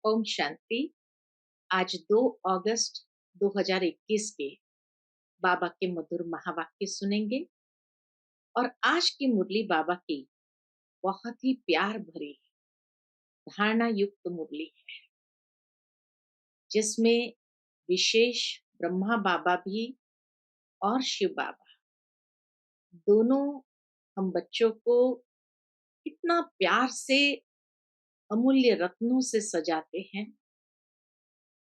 ओम शांति। आज 2 अगस्त 2021 के बाबा के मधुर महावाक्य सुनेंगे। और आज की मुरली बाबा की बहुत ही प्यार भरी धारणा युक्त मुरली है, जिसमें विशेष ब्रह्मा बाबा भी और शिव बाबा दोनों हम बच्चों को इतना प्यार से अमूल्य रत्नों से सजाते हैं।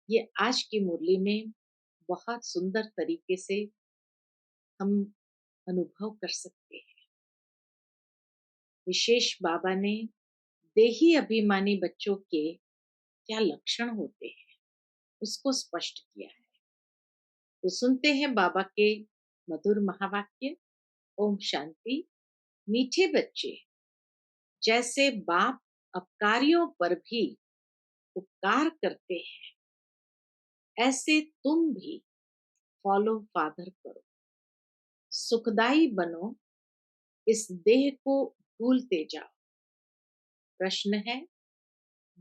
ये आज की मुरली में बहुत सुंदर तरीके से हम अनुभव कर सकते हैं। विशेष बाबा ने देही अभिमानी बच्चों के क्या लक्षण होते हैं उसको स्पष्ट किया है। तो सुनते हैं बाबा के मधुर महावाक्य। ओम शांति। मीठे बच्चे, जैसे बाप अपकारियों पर भी उपकार करते हैं, ऐसे तुम भी फॉलो फादर करो। सुखदाई बनो, इस देह को भूलते जाओ। प्रश्न है,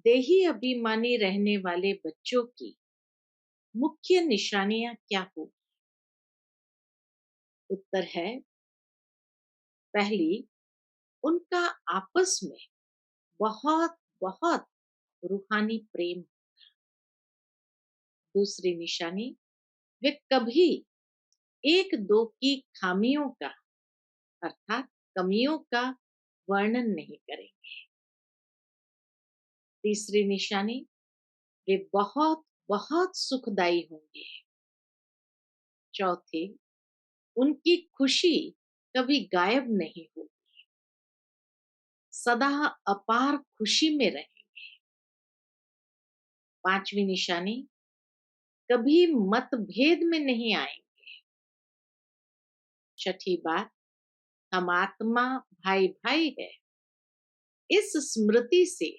देही अभिमानी रहने वाले बच्चों की मुख्य निशानियां क्या होगी? उत्तर है, पहली, उनका आपस में बहुत बहुत रूहानी प्रेम। दूसरी निशानी, वे कभी एक दो की खामियों का अर्थात कमियों का वर्णन नहीं करेंगे। तीसरी निशानी, वे बहुत बहुत सुखदाई होंगे। चौथी, उनकी खुशी कभी गायब नहीं होगी, सदा अपार खुशी में रहेंगे। पांचवी निशानी, कभी मतभेद में नहीं आएंगे। छठी बात, हम आत्मा भाई भाई है, इस स्मृति से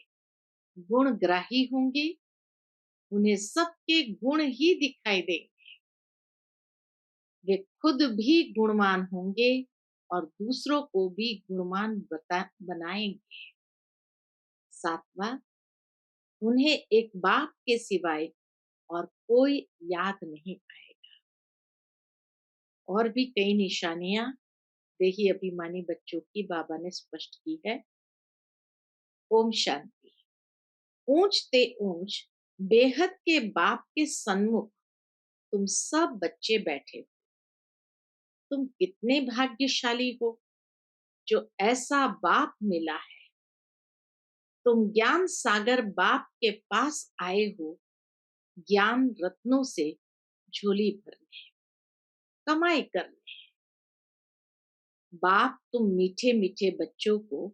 गुणग्राही होंगे। उन्हें सबके गुण ही दिखाई देंगे। वे खुद भी गुणवान होंगे और दूसरों को भी गुणवान बनाएंगे। सातवां, उन्हें एक बाप के सिवाय और कोई याद नहीं आएगा। और भी कई निशानियां देही अभिमानी बच्चों की बाबा ने स्पष्ट की है। ओम शांति। ऊंच ते ऊंच बेहद के बाप के सन्मुख तुम सब बच्चे बैठे हो। तुम कितने भाग्यशाली हो जो ऐसा बाप मिला है। तुम ज्ञान सागर बाप के पास आए हो, ज्ञान रत्नों से झोली भरने, कमाई करने। बाप तुम मीठे मीठे बच्चों को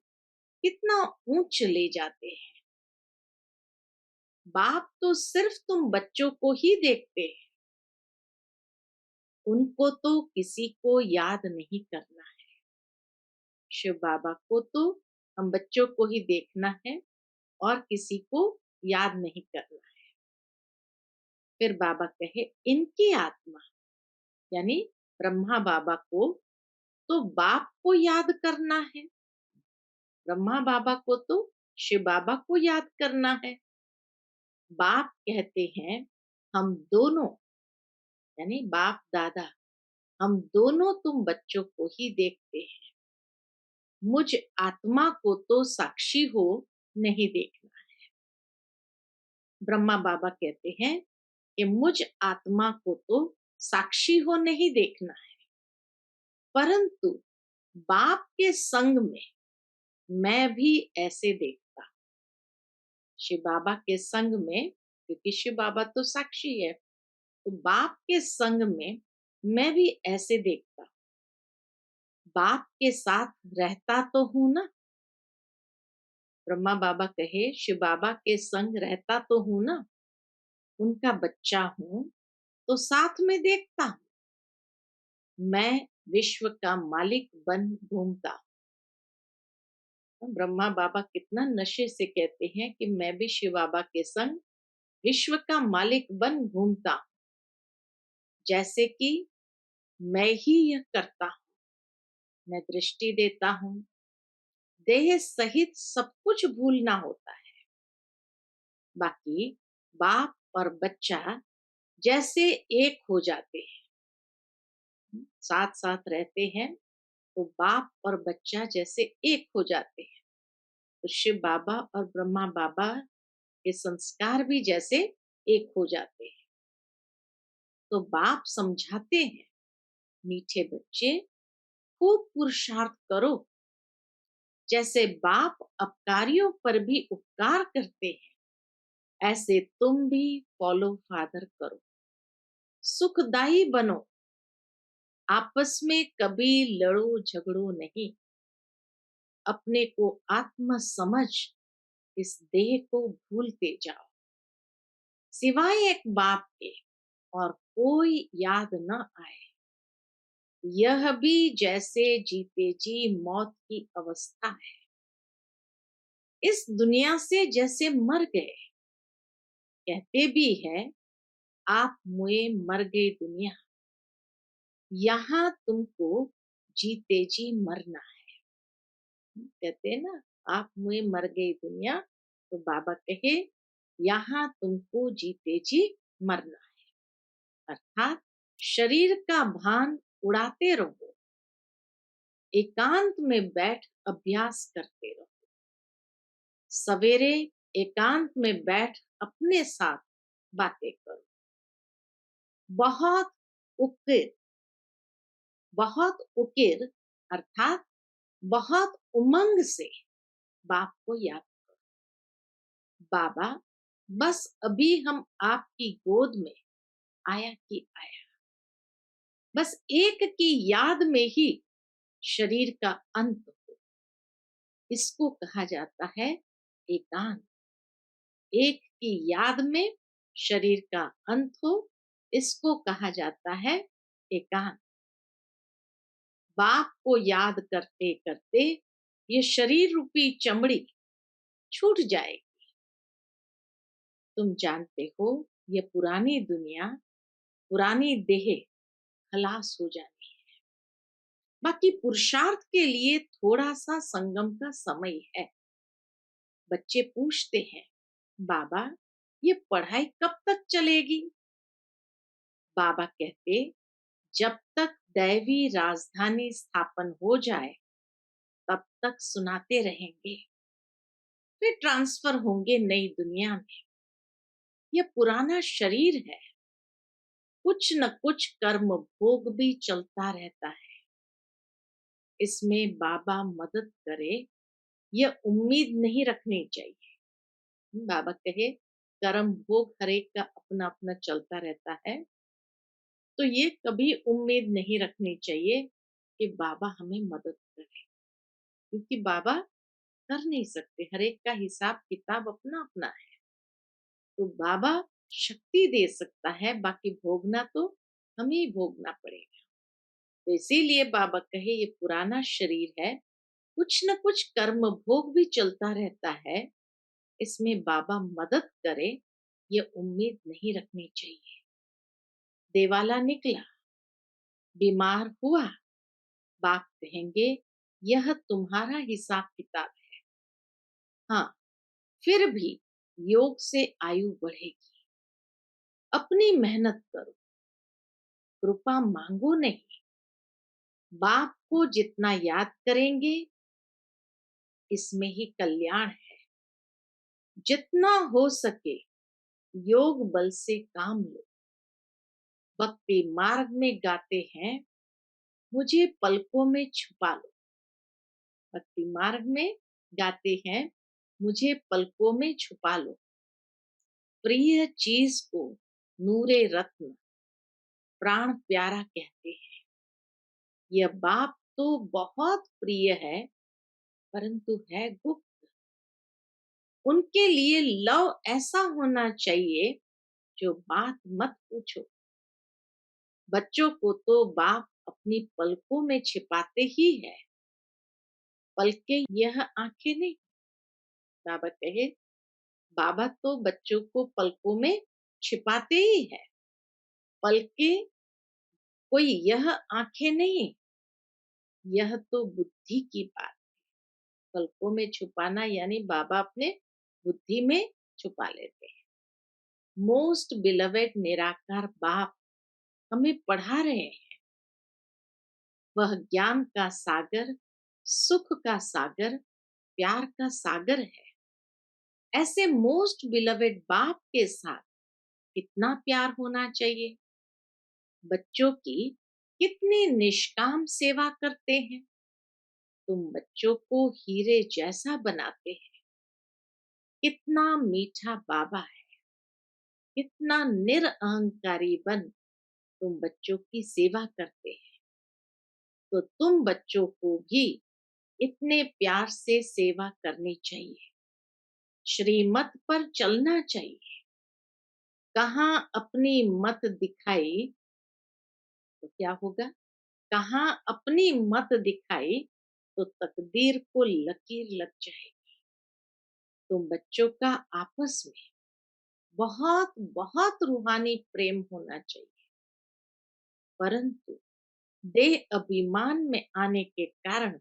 कितना ऊंच ले जाते हैं। बाप तो सिर्फ तुम बच्चों को ही देखते हैं, उनको तो किसी को याद नहीं करना है। शिव बाबा को तो हम बच्चों को ही देखना है और किसी को याद नहीं करना है। फिर बाबा कहे, इनकी आत्मा यानी ब्रह्मा बाबा को तो बाप को याद करना है, ब्रह्मा बाबा को तो शिव बाबा को याद करना है। बाप कहते हैं, हम दोनों यानी बाप दादा, हम दोनों तुम बच्चों को ही देखते हैं। मुझ आत्मा को तो साक्षी हो नहीं देखना है। ब्रह्मा बाबा कहते हैं कि मुझ आत्मा को तो साक्षी हो नहीं देखना है, परंतु बाप के संग में मैं भी ऐसे देखता। शिव बाबा के संग में, क्योंकि शिव बाबा तो साक्षी है, तो बाप के संग में मैं भी ऐसे देखता। बाप के साथ रहता तो हूं ना। ब्रह्मा बाबा कहे, शिव बाबा के संग रहता तो हूं ना, उनका बच्चा हूं तो साथ में देखता हूं। मैं विश्व का मालिक बन घूमता। ब्रह्मा बाबा कितना नशे से कहते हैं कि मैं भी शिव बाबा के संग विश्व का मालिक बन घूमता हूं। जैसे कि मैं ही यह करता हूं। मैं दृष्टि देता हूं, देह सहित सब कुछ भूलना होता है, बाकी बाप और बच्चा जैसे एक हो जाते हैं, साथ साथ रहते हैं, तो बाप और बच्चा जैसे एक हो जाते हैं। तो शिव बाबा और ब्रह्मा बाबा के संस्कार भी जैसे एक हो जाते हैं। तो बाप समझाते हैं, मीठे बच्चे खूब पुरुषार्थ करो, जैसे बाप अपकारियों पर भी उपकार करते हैं, ऐसे तुम भी फॉलो फादर करो। सुखदाई बनो, आपस में कभी लड़ो झगड़ो नहीं, अपने को आत्म समझ इस देह को भूलते जाओ। सिवाय एक बाप के और कोई याद न आए, यह भी जैसे जीते जी मौत की अवस्था है। इस दुनिया से जैसे मर गए, कहते भी है आप मुए मर गए दुनिया, यहाँ तुमको जीते जी मरना है। कहते हैं ना, आप मुए मर गई दुनिया, तो बाबा कहे यहाँ तुमको जीते जी मरना है। अर्थात शरीर का भान उड़ाते रहो, एकांत में बैठ अभ्यास करते रहो। सवेरे एकांत में बैठ अपने साथ बातें करो। बहुत उकिर, बहुत उकिर अर्थात बहुत उमंग से बाप को याद करो। बाबा, बस अभी हम आपकी गोद में आया कि आया, बस एक की याद में ही शरीर का अंत हो, इसको कहा जाता है एकांत। एक की याद में शरीर का अंत हो, इसको कहा जाता है एकांत। बाप को याद करते करते ये शरीर रूपी चमड़ी छूट जाएगी। तुम जानते हो, ये पुरानी दुनिया, पुरानी देह खलास हो जानी है। बाकी पुरुषार्थ के लिए थोड़ा सा संगम का समय है। बच्चे पूछते हैं, बाबा ये पढ़ाई कब तक चलेगी? बाबा कहते, जब तक दैवी राजधानी स्थापन हो जाए तब तक सुनाते रहेंगे, फिर ट्रांसफर होंगे नई दुनिया में। यह पुराना शरीर है, कुछ न कुछ कर्म भोग भी चलता रहता है, इसमें बाबा मदद करे यह उम्मीद नहीं रखनी चाहिए। बाबा कहे कर्म भोग हर एक का अपना अपना चलता रहता है, तो ये कभी उम्मीद नहीं रखनी चाहिए कि बाबा हमें मदद करे, क्योंकि बाबा कर नहीं सकते, हर एक का हिसाब किताब अपना अपना है। तो बाबा शक्ति दे सकता है, बाकी भोगना तो हमें ही भोगना पड़ेगा। तो इसीलिए बाबा कहे ये पुराना शरीर है, कुछ न कुछ कर्म भोग भी चलता रहता है, इसमें बाबा मदद करे ये उम्मीद नहीं रखनी चाहिए। देवाला निकला, बीमार हुआ, बाप कहेंगे यह तुम्हारा हिसाब किताब है। हाँ, फिर भी योग से आयु बढ़ेगी। अपनी मेहनत करो, कृपा मांगो नहीं। बाप को जितना याद करेंगे, इसमें ही कल्याण है। जितना हो सके योग बल से काम लो। भक्ति मार्ग में गाते हैं, मुझे पलकों में छुपा लो। भक्ति मार्ग में गाते हैं, मुझे पलकों में छुपा लो। प्रिय चीज को नूरे रत्न प्राण प्यारा कहते हैं। यह बाप तो बहुत प्रिय है, परंतु है गुप्त। उनके लिए लव ऐसा होना चाहिए जो बात मत पूछो। बच्चों को तो बाप अपनी पलकों में छिपाते ही है। पलके यह आंखें नहीं। बाबा कहे बाबा तो बच्चों को पलकों में छिपाते ही है। पलके कोई यह आंखें नहीं, यह तो बुद्धि की बात। पलकों में छुपाना यानी बाबा अपने बुद्धि में छुपा लेते हैं। मोस्ट बिलवेड निराकार बाप हमें पढ़ा रहे हैं। वह ज्ञान का सागर, सुख का सागर, प्यार का सागर है। ऐसे मोस्ट बिलवेड बाप के साथ कितना प्यार होना चाहिए। बच्चों की कितनी निष्काम सेवा करते हैं। तुम बच्चों को हीरे जैसा बनाते हैं। कितना मीठा बाबा है। कितना निरअहंकारी बन तुम बच्चों की सेवा करते हैं। तो तुम बच्चों को भी इतने प्यार से सेवा करनी चाहिए। श्रीमत पर चलना चाहिए। कहाँ अपनी मत दिखाई तो क्या होगा। कहाँ अपनी मत दिखाई तो तकदीर को लकीर लग जाएगी। तुम बच्चों का आपस में बहुत बहुत रूहानी प्रेम होना चाहिए। परंतु देह अभिमान में आने के कारण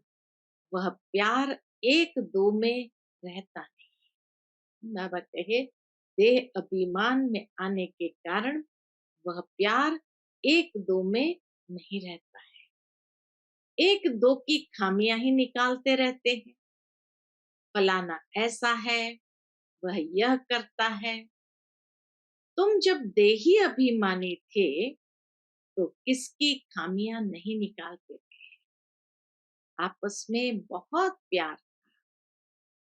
वह प्यार एक दो में रहता नहीं। बाबा कहे देह अभिमान में आने के कारण वह प्यार एक दो में नहीं रहता है। एक दो की खामियां ही निकालते रहते हैं। फलाना ऐसा है, वह यह करता है। तुम जब देही अभिमानी थे तो किसकी खामियां नहीं निकालते थे। आपस में बहुत प्यार।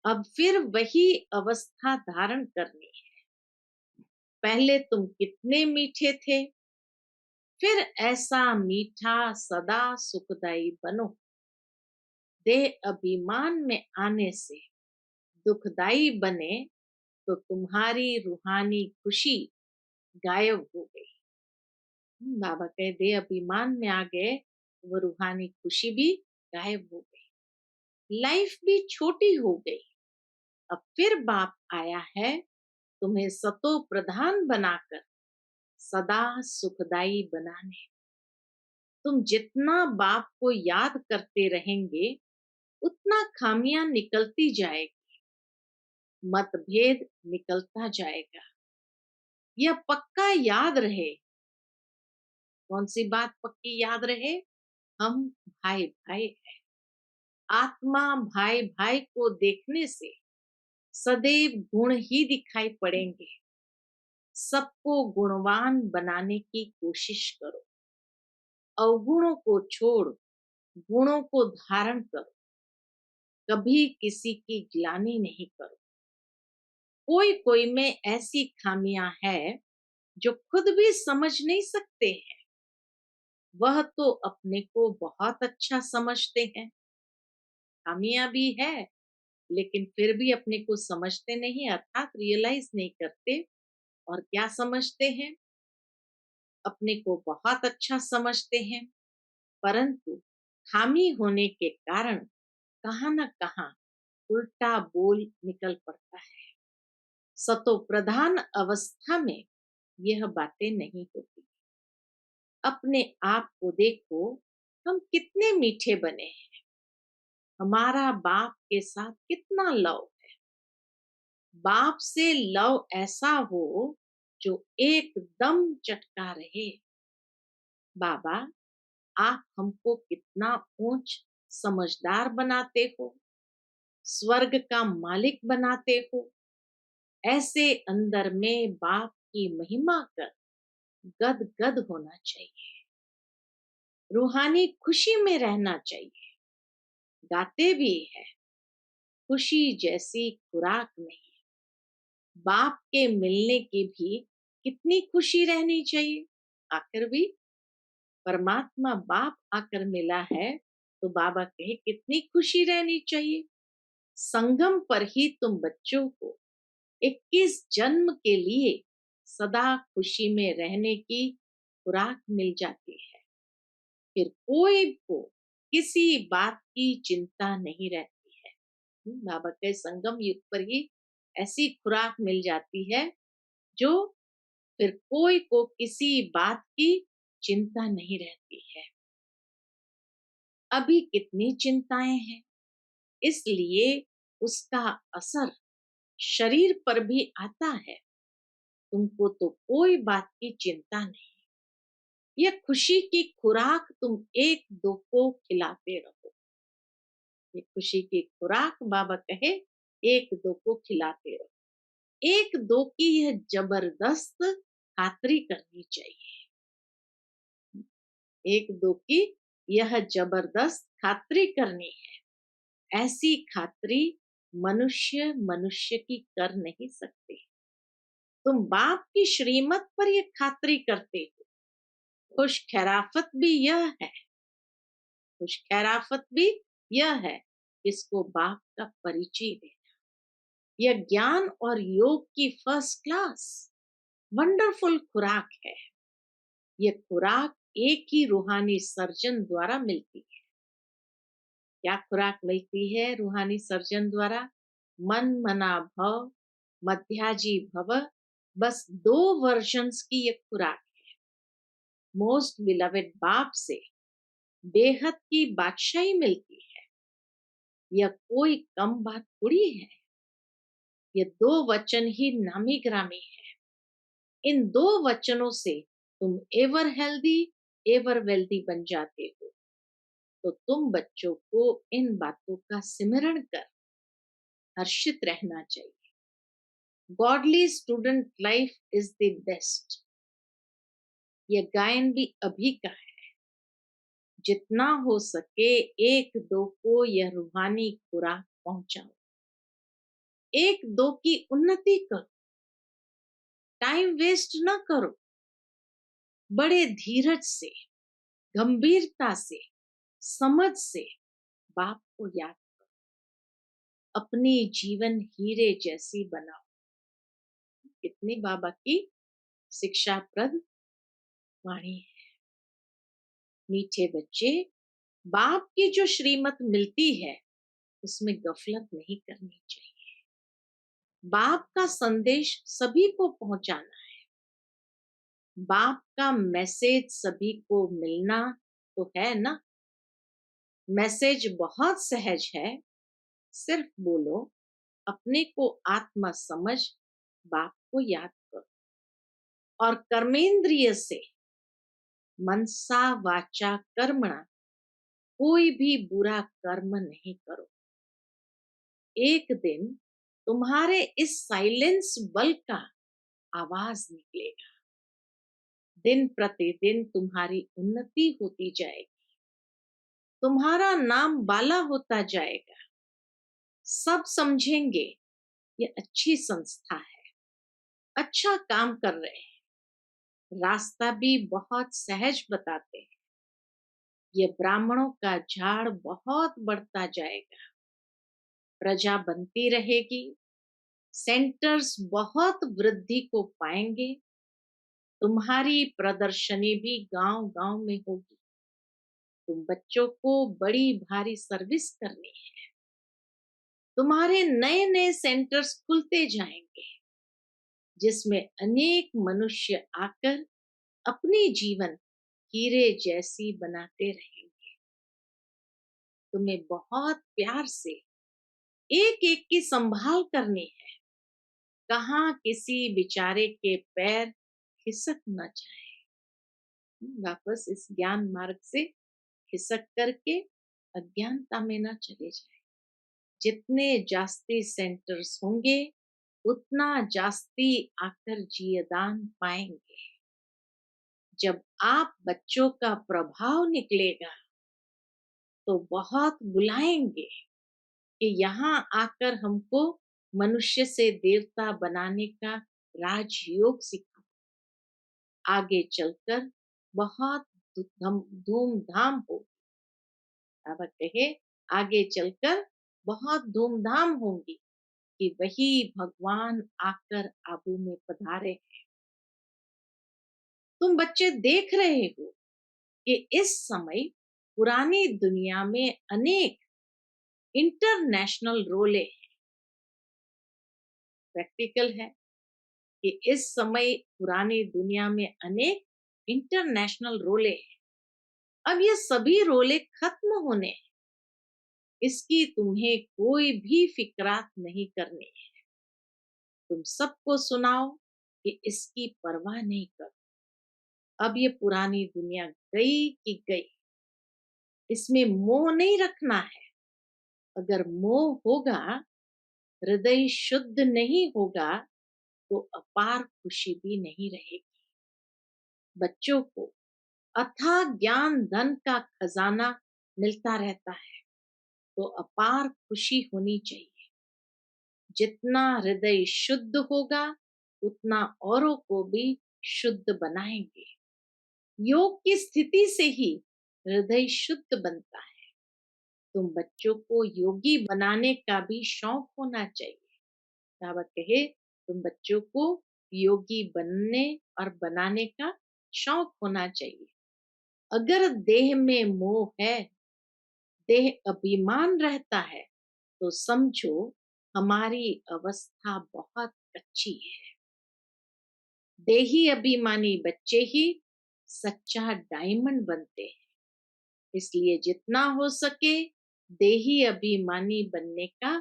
अब फिर वही अवस्था धारण करनी है। पहले तुम कितने मीठे थे, फिर ऐसा मीठा सदा सुखदाई बनो। देह अभिमान में आने से दुखदाई बने तो तुम्हारी रूहानी खुशी गायब हो गई। बाबा कहे दे अभिमान में आ गए तो वो रूहानी खुशी भी गायब हो गई। लाइफ भी छोटी हो गई। अब फिर बाप आया है तुम्हें सतो प्रधान बनाकर सदा सुखदाई बनाने। तुम जितना बाप को याद करते रहेंगे उतना खामियां निकलती जाएगी। मतभेद निकलता जाएगा। यह पक्का याद रहे। कौन सी बात पक्की याद रहे। हम भाई भाई हैं। आत्मा भाई भाई को देखने से सदैव गुण ही दिखाई पड़ेंगे। सबको गुणवान बनाने की कोशिश करो। अवगुणों को छोड़ गुणों को धारण करो। कभी किसी की ग्लानि नहीं करो। कोई कोई में ऐसी खामियां है जो खुद भी समझ नहीं सकते हैं। वह तो अपने को बहुत अच्छा समझते हैं। खामियां भी है लेकिन फिर भी अपने को समझते नहीं, अर्थात रियलाइज नहीं करते। और क्या समझते हैं। अपने को बहुत अच्छा समझते हैं। परंतु खामी होने के कारण कहाँ न कहाँ उल्टा बोल निकल पड़ता है। सतो प्रधान अवस्था में यह बातें नहीं होती। अपने आप को देखो। हम कितने मीठे बने हैं। हमारा बाप के साथ कितना लव है। बाप से लव ऐसा हो जो एकदम चटका रहे। बाबा आप हमको कितना ऊंच समझदार बनाते हो। स्वर्ग का मालिक बनाते हो। ऐसे अंदर में बाप की महिमा कर गद गद होना चाहिए। रूहानी खुशी में रहना चाहिए। गाते भी है खुशी जैसी खुराक नहीं। बाप के मिलने की भी कितनी खुशी रहनी चाहिए। आखिर भी परमात्मा बाप आकर मिला है तो बाबा कहे कितनी खुशी रहनी चाहिए। संगम पर ही तुम बच्चों को 21 जन्म के लिए सदा खुशी में रहने की खुराक मिल जाती है। फिर कोई को किसी बात की चिंता नहीं रहती है। बाबा के संगम युग पर ही ऐसी खुराक मिल जाती है जो फिर कोई को किसी बात की चिंता नहीं रहती है। अभी कितनी चिंताएं हैं, इसलिए उसका असर शरीर पर भी आता है। तुमको तो कोई बात की चिंता नहीं। ये खुशी की खुराक तुम एक दो को खिलाते रहो। ये खुशी की खुराक बाबा कहे एक दो को खिलाते रहो। एक दो की यह जबरदस्त खातरी करनी चाहिए। एक दो की यह जबरदस्त खातरी करनी है। ऐसी खातरी मनुष्य मनुष्य की कर नहीं सकते। तुम बाप की श्रीमत पर यह खातरी करते हो। खुश खैराफत भी यह है, खुश खैराफत भी यह है, इसको बाप का परिचय देना। यह ज्ञान और योग की फर्स्ट क्लास वंडरफुल खुराक है। यह खुराक एक ही रूहानी सर्जन द्वारा मिलती है। क्या खुराक मिलती है रूहानी सर्जन द्वारा? मन मना भव मध्याजी भव, बस 2 वर्जन्स की ये खुराक है। मोस्ट बिलवेड बाप से बेहद की बादशाही मिलती है। यह कोई कम बात थोड़ी है। ये 2 वचन ही नामी ग्रामी है। इन 2 वचनों से तुम एवर हेल्दी एवर वेल्दी बन जाते हो। तो तुम बच्चों को इन बातों का सिमरण कर हर्षित रहना चाहिए। Godly student life is the best. यह गायन भी अभी का है। जितना हो सके एक दो को यह रूहानी खुराक पहुंचाओ। एक दो की उन्नति करो। टाइम वेस्ट ना करो। बड़े धीरज से, गंभीरता से, समझ से बाप को याद करो। अपनी जीवन हीरे जैसी बनाओ। कितनी बाबा की शिक्षाप्रद वाणी है। मीठे बच्चे, बाप की जो श्रीमत मिलती है उसमें गफलत नहीं करनी चाहिए। बाप का संदेश सभी को पहुंचाना है। बाप का मैसेज सभी को मिलना तो है ना। मैसेज बहुत सहज है। सिर्फ बोलो, अपने को आत्मा समझ बाप को याद करो और कर्मेंद्रिय से मनसा वाचा कर्मणा कोई भी बुरा कर्म नहीं करो। एक दिन तुम्हारे इस साइलेंस बल का आवाज निकलेगा। दिन प्रतिदिन तुम्हारी उन्नति होती जाएगी। तुम्हारा नाम बाला होता जाएगा। सब समझेंगे ये अच्छी संस्था है, अच्छा काम कर रहे हैं। रास्ता भी बहुत सहज बताते हैं। ये ब्राह्मणों का झाड़ बहुत बढ़ता जाएगा। प्रजा बनती रहेगी। सेंटर्स बहुत वृद्धि को पाएंगे। तुम्हारी प्रदर्शनी भी गांव गांव में होगी। तुम बच्चों को बड़ी भारी सर्विस करनी है। तुम्हारे नए नए सेंटर्स खुलते जाएंगे जिसमें अनेक मनुष्य आकर अपनी जीवन हीरे जैसी बनाते रहेंगे। तुम्हें बहुत प्यार से एक एक की संभाल करनी है। कहाँ किसी बेचारे के पैर खिसक न जाए। वापस इस ज्ञान मार्ग से खिसक करके अज्ञानता में न चले जाए। जितने जास्ती सेंटर्स होंगे उतना जास्ती आकर जीवदान पाएंगे। जब आप बच्चों का प्रभाव निकलेगा तो बहुत बुलाएंगे कि यहाँ आकर हमको मनुष्य से देवता बनाने का राजयोग सिखाओ। आगे चलकर बहुत धूमधाम हो। बाबा कहे आगे चलकर बहुत धूमधाम होंगी कि वही भगवान आकर आबू में पधारे हैं। तुम बच्चे देख रहे हो कि इस समय पुरानी दुनिया में अनेक इंटरनेशनल रोले हैं। प्रैक्टिकल है कि इस समय पुरानी दुनिया में अनेक इंटरनेशनल रोले हैं। अब ये सभी रोले खत्म होने हैं। इसकी तुम्हें कोई भी फिक्रात नहीं करनी है। तुम सबको सुनाओ कि इसकी परवाह नहीं करो। अब ये पुरानी दुनिया गई कि गई, इसमें मोह नहीं रखना है। अगर मोह होगा, हृदय शुद्ध नहीं होगा, तो अपार खुशी भी नहीं रहेगी। बच्चों को अथाह ज्ञान धन का खजाना मिलता रहता है, तो अपार खुशी होनी चाहिए। जितना हृदय शुद्ध होगा, उतना औरों को भी शुद्ध बनाएंगे। योग की स्थिति से ही हृदय शुद्ध बनता है। तुम बच्चों को योगी बनाने का भी शौक होना चाहिए। बाबा कहे, तुम बच्चों को योगी बनने और बनाने का शौक होना चाहिए। अगर देह में मोह है, देह अभिमान रहता है, तो समझो हमारी अवस्था बहुत अच्छी है। देही अभिमानी बच्चे ही सच्चा डायमंड बनते हैं। इसलिए जितना हो सके देही अभिमानी बनने का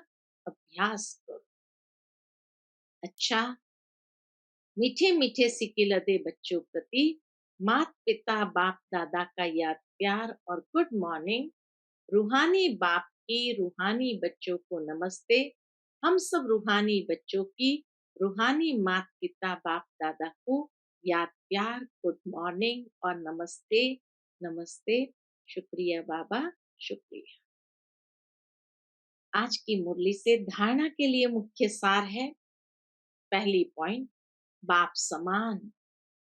अभ्यास करो। अच्छा, मीठे मीठे सिकिलते बच्चों प्रति माता पिता बाप दादा का याद प्यार और गुड मॉर्निंग। रूहानी बाप की रूहानी बच्चों को नमस्ते। हम सब रूहानी बच्चों की रूहानी माता पिता बाप दादा को याद प्यार गुड मॉर्निंग और नमस्ते। नमस्ते। शुक्रिया बाबा, शुक्रिया। आज की मुरली से धारणा के लिए मुख्य सार है। पहली पॉइंट, बाप समान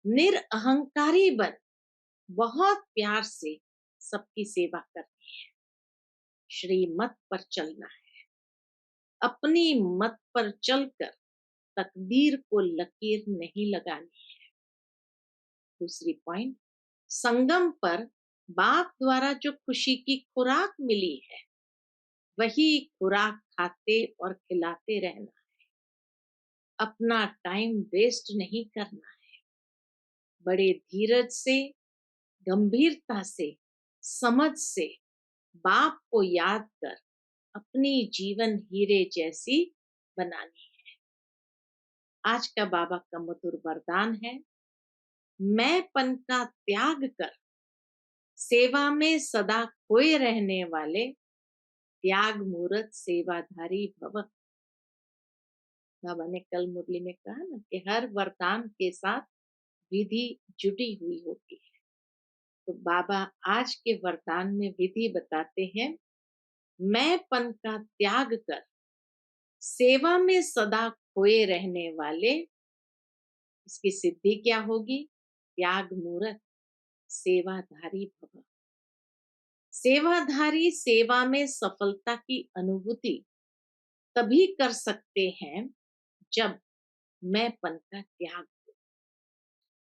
निरअहंकारी बन बहुत प्यार से सबकी सेवा करनी है। श्रीमत पर चलना है, अपनी मत पर चलकर तकदीर को लकीर नहीं लगानी है। दूसरी पॉइंट, संगम पर बाप द्वारा जो खुशी की खुराक मिली है, वही खुराक खाते और खिलाते रहना। अपना टाइम वेस्ट नहीं करना है। बड़े धीरज से, गंभीरता से, समझ से बाप को याद कर अपनी जीवन हीरे जैसी बनानी है। आज का बाबा का मधुर वरदान है, मैंपन का त्याग कर सेवा में सदा खोए रहने वाले त्याग मूर्त सेवाधारी भव। बाबा ने कल मुरली में कहा ना कि हर वरदान के साथ विधि जुड़ी हुई होती है। तो बाबा आज के वरदान में विधि बताते हैं, मैंपन का त्याग कर सेवा में सदा खोए रहने वाले, इसकी सिद्धि क्या होगी? त्याग मूर्त सेवाधारी भव। सेवाधारी सेवा में सफलता की अनुभूति तभी कर सकते हैं जब मैंपन का त्याग हो।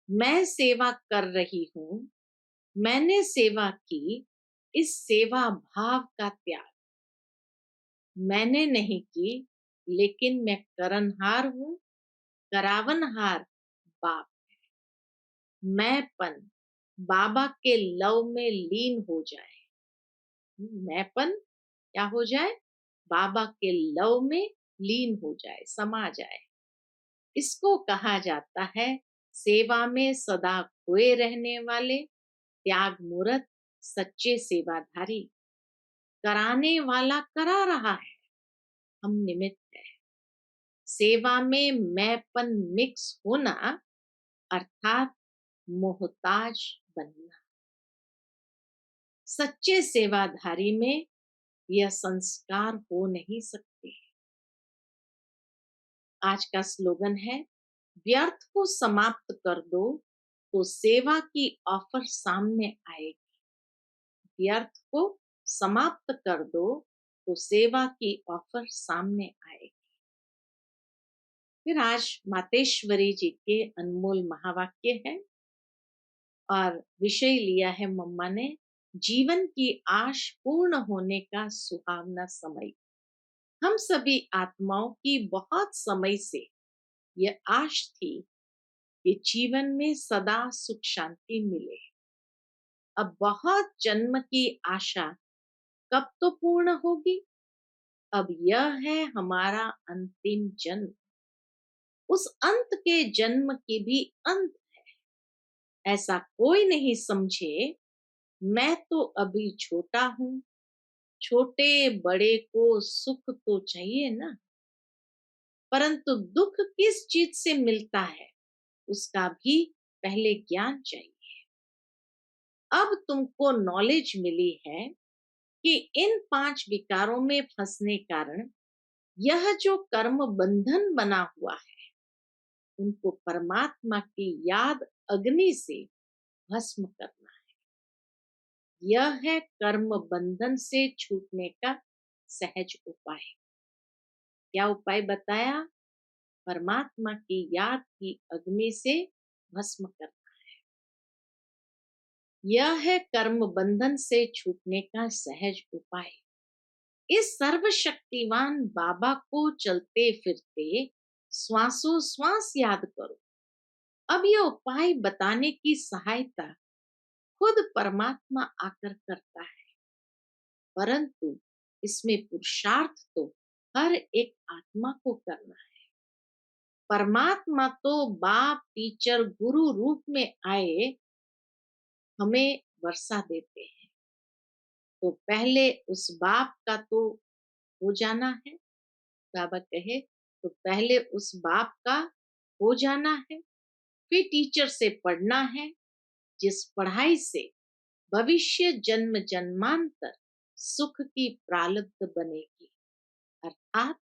मैं सेवा कर रही हूं, मैंने सेवा की, इस सेवा भाव का त्याग। मैंने नहीं की, लेकिन मैं करनहार हूं, करावनहार बाप। मैंपन बाबा के लव में लीन हो जाए। मैंपन क्या हो जाए? बाबा के लव में लीन हो जाए, समा जाए। इसको कहा जाता है सेवा में सदा खोए रहने वाले त्याग मूर्त सच्चे सेवाधारी। कराने वाला करा रहा है, हम निमित्त है। सेवा में मैंपन मिक्स होना अर्थात मोहताज बनना। सच्चे सेवाधारी में यह संस्कार हो नहीं सकते। आज का स्लोगन है, व्यर्थ को समाप्त कर दो तो सेवा की ऑफर सामने आएगी। व्यर्थ को समाप्त कर दो तो सेवा की ऑफर सामने आएगी। फिर आज मातेश्वरी जी के अनमोल महावाक्य है और विषय लिया है मम्मा ने, जीवन की आश पूर्ण होने का सुहावना समय। हम सभी आत्माओं की बहुत समय से यह आश थी कि जीवन में सदा सुख शांति मिले। अब बहुत जन्म की आशा कब तो पूर्ण होगी? अब यह है हमारा अंतिम जन्म। उस अंत के जन्म की भी अंत है। ऐसा कोई नहीं समझे, मैं तो अभी छोटा हूँ, छोटे बड़े को सुख तो चाहिए ना, परंतु दुख किस चीज से मिलता है उसका भी पहले ज्ञान चाहिए। अब तुमको नॉलेज मिली है कि इन 5 विकारों में फंसने कारण यह जो कर्म बंधन बना हुआ है, उनको परमात्मा की याद अग्नि से भस्म करना है। यह है कर्म बंधन से छूटने का सहज उपाय। क्या उपाय बताया? परमात्मा की याद की अग्नि से भस्म करना। यह है कर्म बंधन से छूटने का सहज उपाय। इस सर्वशक्तिवान बाबा को चलते फिरते श्वासों श्वास याद करो। अब यह उपाय बताने की सहायता खुद परमात्मा आकर करता है, परंतु इसमें पुरुषार्थ तो हर एक आत्मा को करना है। परमात्मा तो बाप टीचर गुरु रूप में आए हमें वर्षा देते हैं, तो पहले उस बाप का तो हो जाना है। बाबा कहे तो पहले उस बाप का हो जाना है, फिर टीचर से पढ़ना है, जिस पढ़ाई से भविष्य जन्म जन्मांतर सुख की प्रालब्ध बनेगी, अर्थात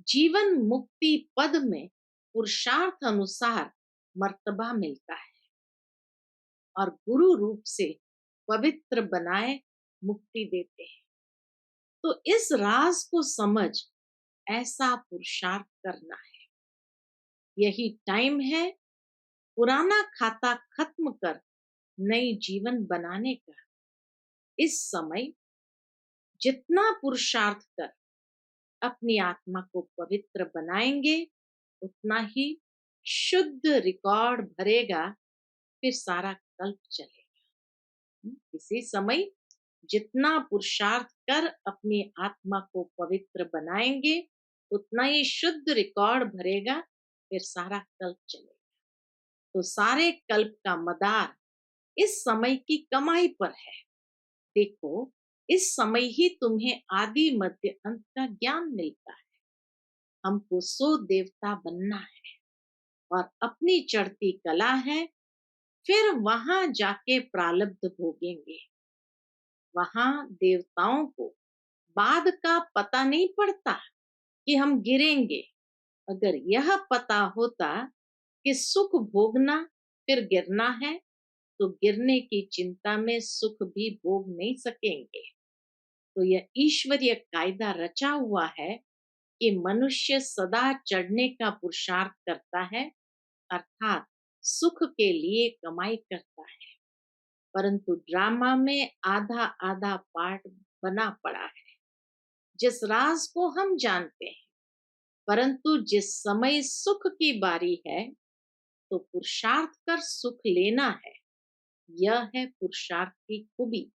जीवन मुक्ति पद में पुरुषार्थ अनुसार मर्तबा मिलता है और गुरु रूप से पवित्र बनाए मुक्ति देते हैं। तो इस राज को समझ ऐसा पुरुषार्थ करना है। यही टाइम है पुराना खाता खत्म कर नई जीवन बनाने का। इस समय जितना पुरुषार्थ कर अपनी आत्मा को पवित्र बनाएंगे, उतना ही शुद्ध रिकॉर्ड भरेगा, फिर सारा कल्प चलेगा। इसी समय जितना पुरुषार्थ कर अपनी आत्मा को पवित्र बनाएंगे, उतना ही शुद्ध रिकॉर्ड भरेगा, फिर सारा कल्प चलेगा। तो सारे कल्प का मदार इस समय की कमाई पर है। देखो, इस समय ही तुम्हें आदि मध्य अंत का ज्ञान मिलता है। हमको सो देवता बनना है और अपनी चढ़ती कला है, फिर वहां जाके प्रालब्ध भोगेंगे। वहां देवताओं को बाद का पता नहीं पड़ता कि हम गिरेंगे। अगर यह पता होता कि सुख भोगना फिर गिरना है, तो गिरने की चिंता में सुख भी भोग नहीं सकेंगे। तो यह ईश्वरीय कायदा रचा हुआ है कि मनुष्य सदा चढ़ने का पुरुषार्थ करता है, अर्थात सुख के लिए कमाई करता है। परंतु ड्रामा में आधा आधा पार्ट बना पड़ा है, जिस राज को हम जानते हैं। परंतु जिस समय सुख की बारी है, तो पुरुषार्थ कर सुख लेना है। यह है पुरुषार्थ की खूबी।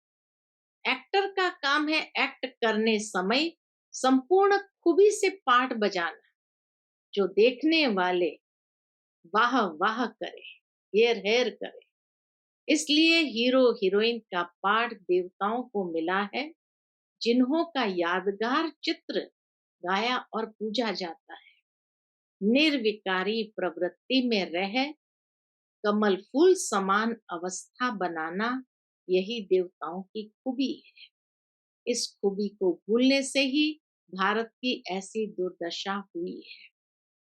एक्टर का काम है एक्ट करने समय संपूर्ण खूबी से पार्ट बजाना, जो देखने वाले वाह वाह करे, हेर हेर करे। इसलिए हीरो हीरोइन का पार्ट देवताओं को मिला है, जिन्हों का यादगार चित्र गाया और पूजा जाता है। निर्विकारी प्रवृत्ति में रह कमल फूल समान अवस्था बनाना, यही देवताओं की खूबी है। इस खूबी को भूलने से ही भारत की ऐसी दुर्दशा हुई है।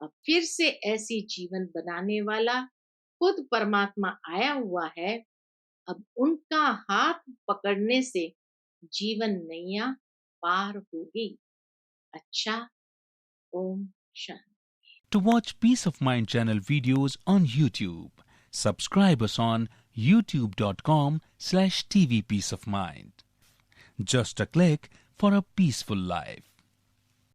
अब फिर से ऐसी जीवन बनाने वाला खुद परमात्मा आया हुआ है। अब उनका हाथ पकड़ने से जीवन नैया पार होगी। अच्छा, Om Shanti. To watch Peace of Mind channel videos on YouTube, subscribe us on youtube.com/tvpeaceofmind. Just a click for a peaceful life.